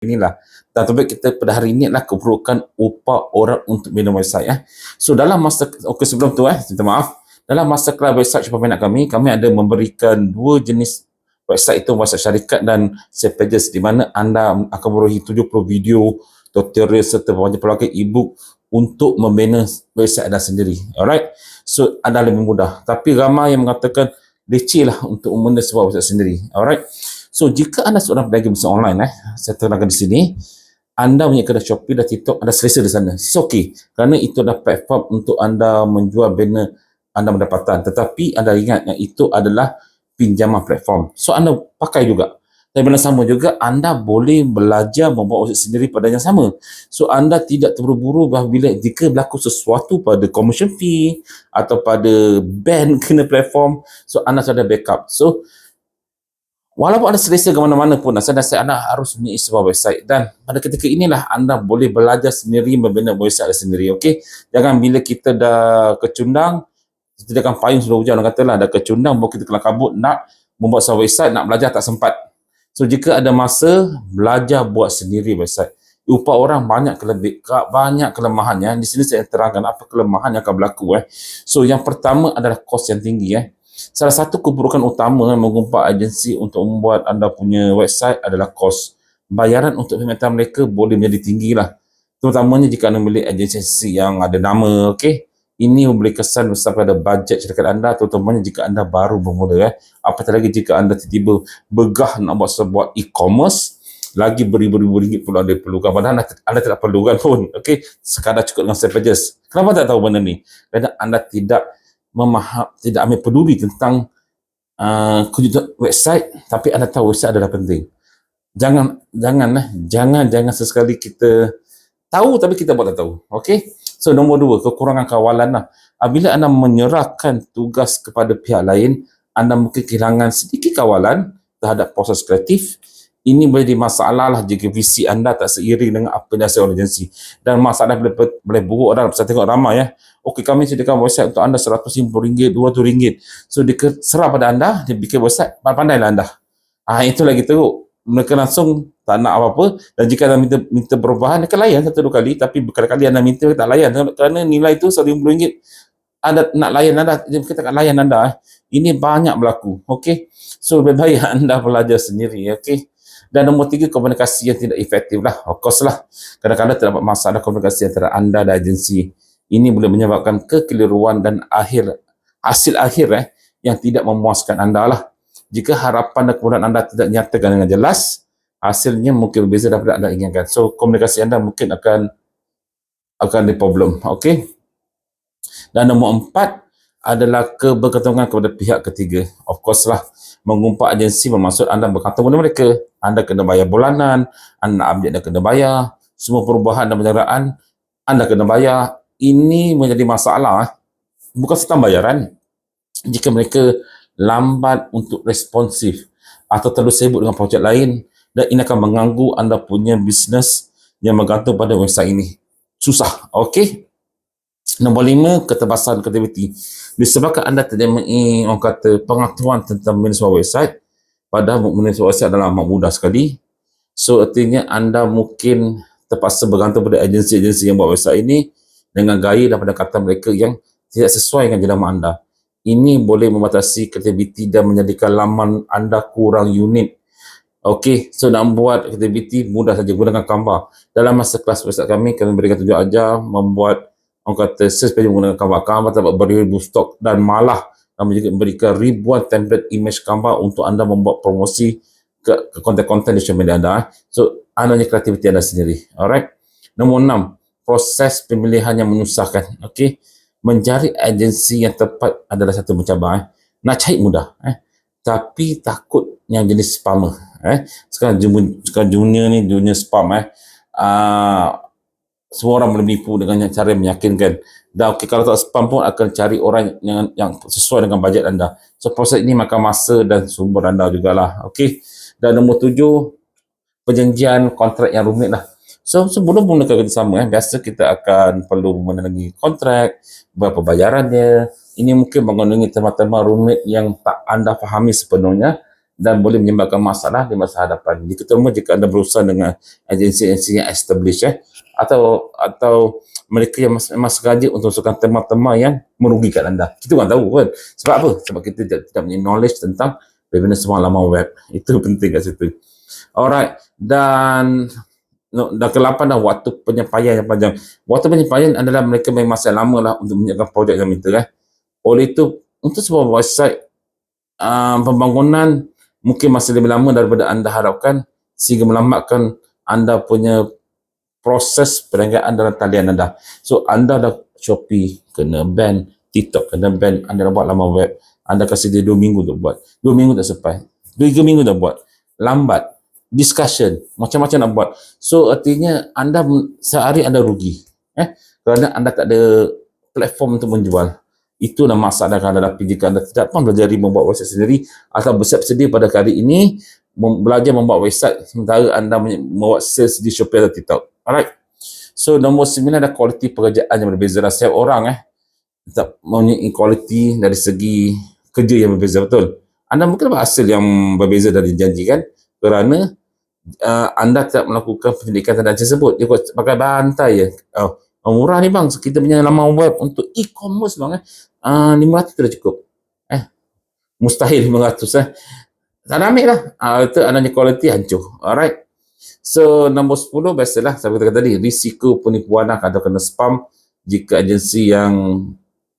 inilah. Dan topik kita pada hari ini adalah keperluan upah orang untuk bina website. So dalam masa, sebelum tu minta maaf, dalam masa kelas website Shopee Minat kami ada memberikan dua jenis website, itu website syarikat dan sales pages, di mana anda akan merolehi 70 video, tutorial serta pelbagai e-book untuk membina website anda sendiri. Alright, so anda lebih mudah. Tapi ramai yang mengatakan leceh lah untuk membina sebuah website sendiri. Alright, so jika anda seorang pedagang bisnes online, saya terangkan di sini, anda punya kedai Shopee dan TikTok, anda selesa di sana. It's okay, kerana itu adalah platform untuk anda menjual bina anda pendapatan. Tetapi anda ingat yang itu adalah pinjaman platform. So anda pakai juga. Dan benda sama juga, anda boleh belajar membuat website sendiri pada yang sama. So anda tidak terburu-buru bila jika berlaku sesuatu pada commission fee atau pada ban kena platform, so anda sudah backup. So walaupun anda selesa ke mana-mana pun, saya rasa anda harus mempunyai sebuah website, dan pada ketika inilah anda boleh belajar sendiri membina website sendiri. Okey, jangan bila kita dah kecundang, sediakan payung sudah hujan, orang katalah dah kecundang baru kita kelam kabut nak membuat sebuah website, nak belajar tak sempat. So jika ada masa, belajar buat sendiri website. Upah orang banyak kelemahannya. Di sini saya terangkan apa kelemahan yang akan berlaku. So yang pertama adalah kos yang tinggi. Salah satu keburukan utama mengumpat agensi untuk membuat anda punya website adalah kos. Bayaran untuk perkhidmatan mereka boleh menjadi tinggi lah. Terutamanya jika anda memilih agensi yang ada nama. Okey, ini memberi kesan besar pada bajet syarikat anda, terutamanya jika anda baru bermula. Apatah lagi jika anda tiba-tiba begah nak buat sebuah e-commerce, lagi beribu-ribu ringgit pun anda perlukan. Padahal anda tidak perlukan pun. Okey, sekadar cukup dengan sales pages. Kenapa tak tahu benda ni? Kerana anda tidak ambil peduli tentang kejutan website, tapi anda tahu website adalah penting. Jangan sesekali kita tahu tapi kita buat tak tahu. Okey, so nombor dua, kekurangan kawalan lah. Apabila anda menyerahkan tugas kepada pihak lain, anda mungkin kehilangan sedikit kawalan terhadap proses kreatif. Ini boleh jadi masalah lah jika visi anda tak seiring dengan apa yang dihasilkan oleh agensi. Dan masalah boleh buruk adalah, saya tengok ramai okey, kami sediakan website untuk anda RM150, RM200. So dia serah pada anda, dia bikin website, pandai-pandailah anda. Itu lagi teruk. Mereka langsung tak nak apa-apa, dan jika anda minta perubahan, mereka layan satu dua kali, tapi berkali-kali anda minta, mereka tak layan kerana nilai itu RM150. Anda nak layan anda, mereka tak layan anda. Ini banyak berlaku. Okey, so lebih baik anda belajar sendiri. Okey. Dan nombor tiga, komunikasi yang tidak efektif lah. Of course lah, kadang-kadang terdapat masalah komunikasi antara anda dan agensi. Ini boleh menyebabkan kekeliruan dan hasil akhir yang tidak memuaskan anda lah. Jika harapan dan kemudahan anda tidak nyatakan dengan jelas, hasilnya mungkin berbeza daripada anda inginkan. So komunikasi anda mungkin akan ada problem. Okey. Dan nombor empat adalah kebergantungan kepada pihak ketiga. Of course lah, mengumpat agensi bermaksud anda bergantung pada mereka. Anda kena bayar bulanan, anda update anda kena bayar, semua perubahan dan penjaraan anda kena bayar. Ini menjadi masalah, bukan serta bayaran. Jika mereka lambat untuk responsif atau terlalu sibuk dengan projek lain, dan ini akan mengganggu anda punya bisnes yang bergantung pada website ini. Susah. Okey. Nombor 5, keterbatasan kreativiti. Disebabkan anda tidak mempunyai pengetahuan tentang membina sebuah website, padahal membina sebuah website adalah amat mudah sekali. So artinya anda mungkin terpaksa bergantung pada agensi-agensi yang buat website ini dengan gaya dan pendekatan mereka yang tidak sesuai dengan jenama anda. Ini boleh membatasi kreativiti dan menjadikan laman anda kurang unik. Okey, so nak buat kreativiti mudah saja, gunakan Canva. Dalam masa kelas website kami berikan tunjuk ajar membuat sales page menggunakan Canva terdapat beribu stok, dan malah kami juga memberikan ribuan template image Canva untuk anda membuat promosi ke konten-konten di social media anda. So anda punya kreativiti anda sendiri. Alright. Nombor 6, proses pemilihan yang menyusahkan. Okey, mencari agensi yang tepat adalah satu mencabar. Nak cari mudah, tapi takut yang jenis spammer. Sekarang junior spam. Semua orang boleh menipu dengan cara yang meyakinkan. Dan kalau tak spam pun akan cari orang yang sesuai dengan bajet anda. So proses ini makan masa dan sumber anda jugalah. Okey. Dan nombor 7, perjanjian kontrak yang rumit lah. So sebelum mulakan kerjasama, biasa kita akan perlu menandatangani kontrak, berapa bayarannya. Ini mungkin mengandungi tema-tema rumit yang tak anda fahami sepenuhnya, dan boleh menyebabkan masalah di masa hadapan. Jika anda berusaha dengan agensi-agensi yang established, atau mereka yang memang sengaja untuk masukkan tema-tema yang merugikan anda. Kita kan tahu kan. Sebab apa? Sebab kita tidak punya knowledge tentang bagaimana semua laman web. Itu penting kat situ. Alright. Dan ke-8 dah waktu penyampaian yang panjang. Waktu penyampaian adalah mereka memang masa lama lah untuk menyiapkan projek yang minta. Oleh itu, untuk sebuah website, pembangunan mungkin masih lebih lama daripada anda harapkan, sehingga melambatkan anda punya proses perniagaan dalam talian anda. So, anda dah Shopee kena ban, TikTok kena ban, anda dah buat laman web, anda kasih dia 2 minggu untuk buat. 2 minggu tak sampai. 3 minggu dah buat. Lambat. Discussion. Macam-macam nak buat. So, artinya anda sehari anda rugi. Kerana anda tak ada platform untuk menjual. Itulah masalah anda dapat jika anda tidak pun belajar membuat website sendiri atau bersedia pada kali ini belajar membuat website sementara anda membuat sales di Shopee atau TikTok. Alright. So, nombor 9 ada kualiti pekerjaan yang berbeza. Setiap orang tak mempunyai kualiti dari segi kerja yang berbeza, betul. Anda mungkin dapat hasil yang berbeza dari janjikan kerana anda tidak melakukan penyelidikan tanda tersebut. Dia pakai bantai je. Murah ni bang, kita punya laman web untuk e-commerce bang 500 dah cukup. Mustahil 500 tak nak ambil lah. Itu adanya kualiti hancur. Alright. So, nombor 10 biasalah saya katakan tadi, risiko penipuan atau kena spam jika agensi yang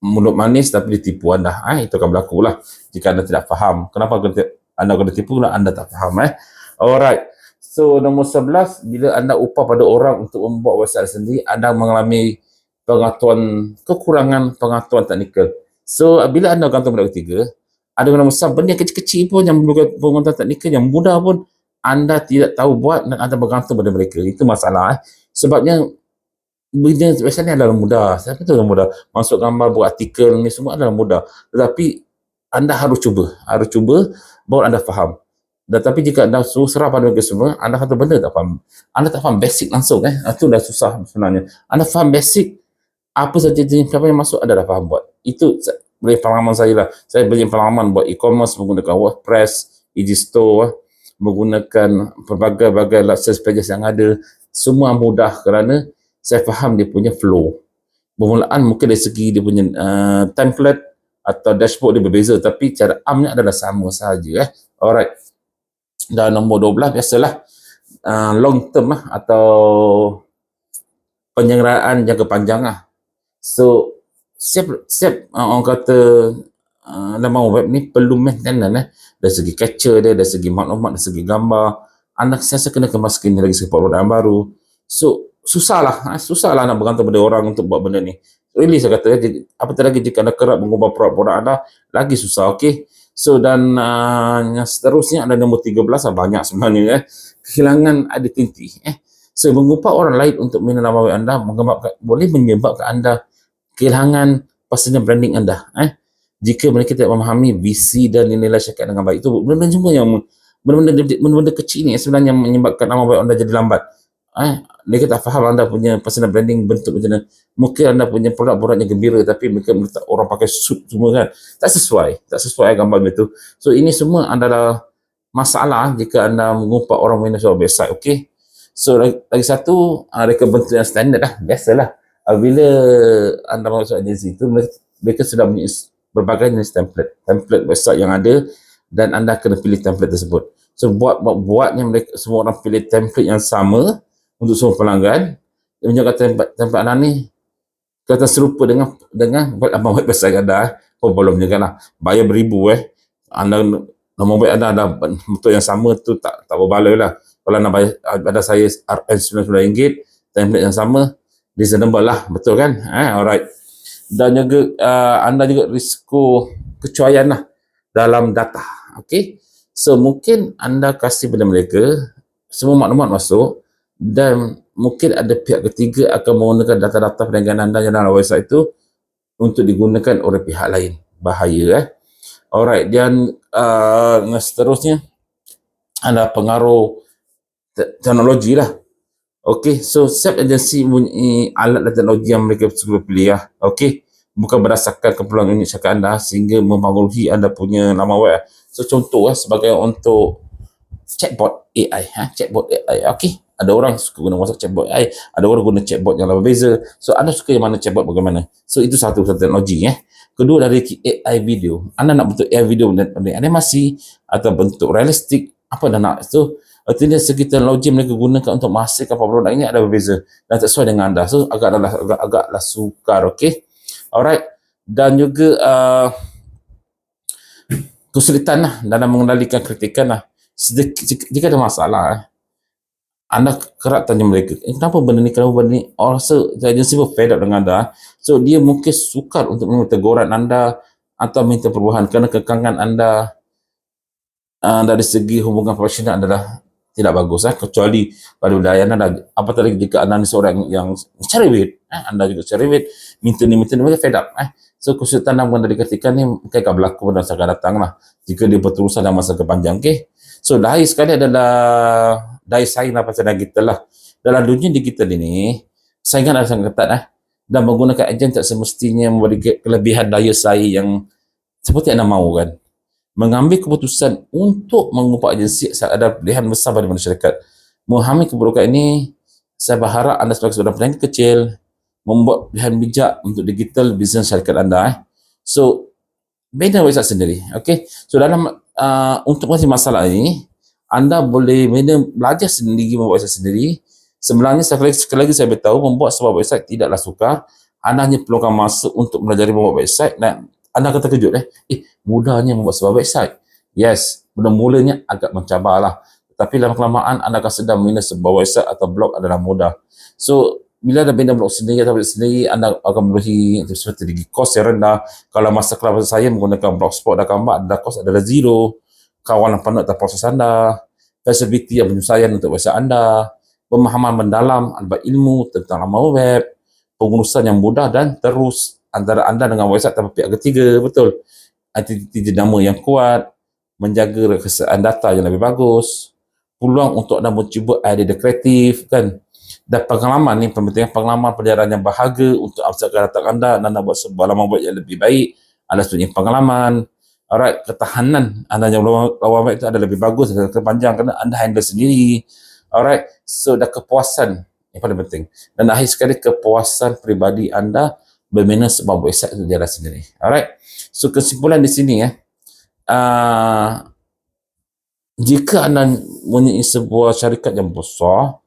mulut manis tapi ditipu anda. Itu akan berlaku lah jika anda tidak faham. Kenapa anda kena tipu? Anda tak faham. Alright. So, nombor 11, bila anda upah pada orang untuk membuat website sendiri, anda mengalami kekurangan pengetahuan teknikal. So, bila anda gantung pada ketiga, ada nombor besar, benda yang kecil-kecil pun yang memerlukan pengetahuan teknikal, yang mudah pun anda tidak tahu buat dan anda bergantung pada mereka. Itu masalah. Sebabnya, benda biasanya adalah mudah. Saya kata adalah mudah. Masuk gambar, buat artikel, ni semua adalah mudah. Tetapi, anda harus cuba. Baru anda faham. Tetapi jika anda serah pada mereka semua, anda kata benda tak faham. Anda tak faham basic langsung. Itu dah susah sebenarnya. Anda faham basic, apa saja jenis apa yang masuk, anda dah faham buat. Itu boleh pengalaman saya lah. Saya belajar pengalaman buat e-commerce menggunakan WordPress, Digistore, menggunakan pelbagai sales pages yang ada. Semua mudah kerana saya faham dia punya flow. Bermulaan mungkin dari segi dia punya template atau dashboard dia berbeza, tapi cara amnya adalah sama sahaja. Alright. Dan nombor 12 biasalah long term atau penyelenggaraan jangka panjang So, siap orang kata laman web ni perlu maintenance dari segi capture dia, dari segi maklumat, dari segi gambar. Anda sentiasa kena kemaskan lagi segi produk baru. So, susahlah nak bergantung pada orang untuk buat benda ni. Really saya kata, apatah lagi jika anda kerap mengubah produk anda, lagi susah. Okay. So, dan yang seterusnya ada nombor 13 banyak sebenarnya. Kehilangan identiti. So, mengubah orang lain untuk minat laman web anda boleh menyebabkan anda kehilangan personal branding anda. Jika mereka tidak memahami visi dan nilai syarikat dengan baik. Itu benda-benda semua yang benda-benda kecil ni sebenarnya menyebabkan nama baik anda jadi lambat. Mereka tak faham anda punya personal branding bentuk macam mana. Mungkin anda punya produk-produknya gembira tapi mereka orang pakai suit semua kan. Tak sesuai gambar itu. So, ini semua adalah masalah jika anda mengumpat orang minat sebuah website. Okay. So, lagi satu, reka bentuk yang standard lah. Biasalah. Bila anda masuk agensi itu, mereka sudah punya berbagai jenis template website yang ada dan anda kena pilih template tersebut. So, buatnya mereka semua orang pilih template yang sama untuk semua pelanggan. Dia menyebabkan template anda ni kata serupa dengan laman website anda. Belum juga lah. Bayar beribu anda nama web anda ada bentuk yang sama tu tak berbaloi lah. Kalau anda bayar ada saya RM99, template yang sama, reasonable lah, betul kan? Alright. Dan juga anda juga risiko kecuaian lah dalam data. Okay. So, mungkin anda kasih pada mereka semua maklumat masuk dan mungkin ada pihak ketiga akan menggunakan data-data perniagaan anda yang dalam website itu untuk digunakan oleh pihak lain. Bahaya. Alright. Dan seterusnya ada pengaruh teknologi lah. Okay, so setiap agensi mempunyai alat dan teknologi yang mereka suka pilih Okay, bukan berdasarkan keperluan unit syarikat anda sehingga mempengaruhi anda punya laman web. So contoh sebagai untuk chatbot AI, chatbot AI. Okey, ada orang suka guna WhatsApp chatbot AI, ada orang guna chatbot yang berbeza. So anda suka yang mana chatbot bagaimana? So itu satu teknologi. Kedua, dari AI video, anda nak bentuk AI video bentuk animasi atau bentuk realistik, apa anda nak? So artinya segi teknologi mereka gunakan untuk menghasilkan produk ini ada berbeza dan sesuai dengan anda. So agaklah sukar. Okey, alright. Dan juga kesulitan lah dalam mengendalikan kritikan lah. Jika ada masalah, anda kerap tanya mereka, kenapa benda ni, orang rasa agensi pun fed up dengan anda. So dia mungkin sukar untuk meminta teguran anda atau minta perubahan kerana kekangan anda dari segi hubungan profesional adalah tidak bagus, kecuali pada budaya anda. Apatah lagi jika anda ni seorang yang cerewet, anda juga cerewet, minta ni mereka fed up. So kesulitan dalam mengendalikan kritikan ni mungkin akan berlaku pada masa akan datang lah, jika dia berterusan dalam masa kepanjang. Okay, so dahil sekali adalah daya saing lah pasal digital lah. Dalam dunia digital ini, saingan adalah sangat ketat dan menggunakan agen tak semestinya memberi kelebihan daya saing yang seperti anda mahu kan. Mengambil keputusan untuk mengubah agensi saat ada pilihan besar pada masyarakat. Memahami keburukan ini, saya berharap anda sebagai seorang peniaga kecil membuat pilihan bijak untuk digital business syarikat anda. So bina website sendiri. Okay, so dalam untuk mengatasi masalah ini, anda boleh belajar sendiri membuat website sendiri. Sebenarnya sekali lagi saya beritahu, membuat sebuah website tidaklah sukar. Anda hanya perlukan masa untuk belajar membuat website dan anda akan terkejut mudahnya membuat sebuah website. Yes, mula-mulanya agak mencabarlah, tapi lama kelamaan anda akan sedar membina sebuah website atau blog adalah mudah. So bila anda bina blog sendiri atau website sendiri, anda akan melalui strategi kos yang rendah. Kalau masa kelas saya menggunakan blogspot dan Canva, anda kos adalah zero. Kawalan penuh atas proses anda, flexibility yang penyelesaian untuk website anda, pemahaman mendalam ilmu tentang laman web, pengurusan yang mudah dan terus antara anda dengan website tanpa pihak ketiga. Betul, identiti nama yang kuat, menjaga kesaksian data yang lebih bagus, peluang untuk anda mencuba idea kreatif kan, dan pengalaman ni, pentingnya pengalaman perjalanan yang berharga untuk masa akan datang anda dan anda buat sebuah laman web yang lebih baik. Anda punya pengalaman. Alright, ketahanan anda yang lawan web itu ada lebih bagus dan kepanjang kerana anda handle sendiri. Alright, so dah kepuasan yang paling penting. Dan akhir sekali, kepuasan peribadi anda membina sebuah website itu jalan sendiri. Alright, so kesimpulan di sini jika anda mempunyai sebuah syarikat yang besar,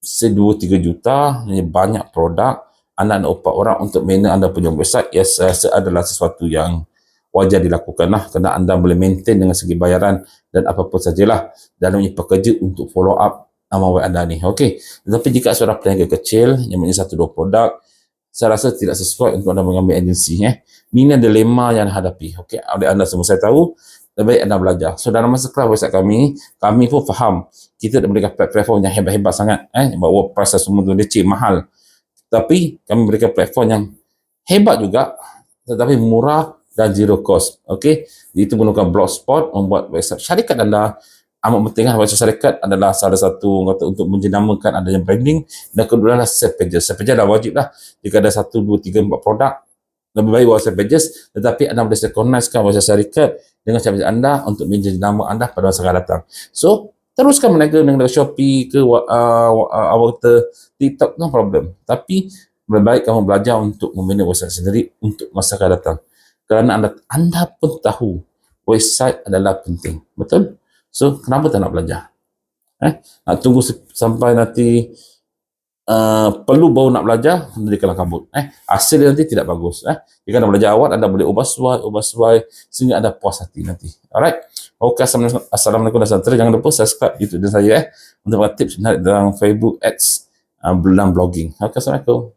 2-3 juta, banyak produk, anda nak upat orang untuk membina anda punya website, saya rasa adalah sesuatu yang wajar dilakukan lah, kerana anda boleh maintain dengan segi bayaran dan apa-apa sajalah dalam pekerja untuk follow up nama web anda ni. Okey, tetapi jika seorang peniaga kecil yang mempunyai 1-2 produk, saya rasa tidak sesuai untuk anda mengambil agensi. Ini dilema yang hadapi. Okey, oleh anda semua saya tahu, lebih baik anda belajar. So dalam masa kelas website kami pun faham kita dah memberikan platform yang hebat-hebat sangat, bahawa WordPress semua tu leceh, mahal. Tapi kami memberikan platform yang hebat juga, tetapi murah dan zero cost. Okey, itu menggunakan Blogspot membuat website syarikat anda. Amat penting website syarikat adalah salah satu untuk menjenamakan adanya branding, dan kedua adalah set pages. Set pages dah wajib lah. Jika ada 1, 2, 3, 4 produk, lebih baik website pages, tetapi anda boleh synchronizekan website syarikat dengan set pages anda untuk menjenama anda pada masa akan datang. So teruskan berniaga dengan Shopee ke TikTok, no problem. Tapi lebih baik kamu belajar untuk membina website sendiri untuk masa akan datang. Kerana anda pun tahu website adalah penting. Betul? So kenapa tak nak belajar? Nak tunggu sampai nanti perlu baru nak belajar, nanti kalah kabut. Hasil dia nanti tidak bagus. Jika anda belajar awal, anda boleh ubah suai sehingga anda puas hati nanti. Alright? Okay, Assalamualaikum dan salam. Jangan lupa subscribe YouTube dan saya untuk tips menarik dalam Facebook Ads dan blogging. Okay, Assalamualaikum.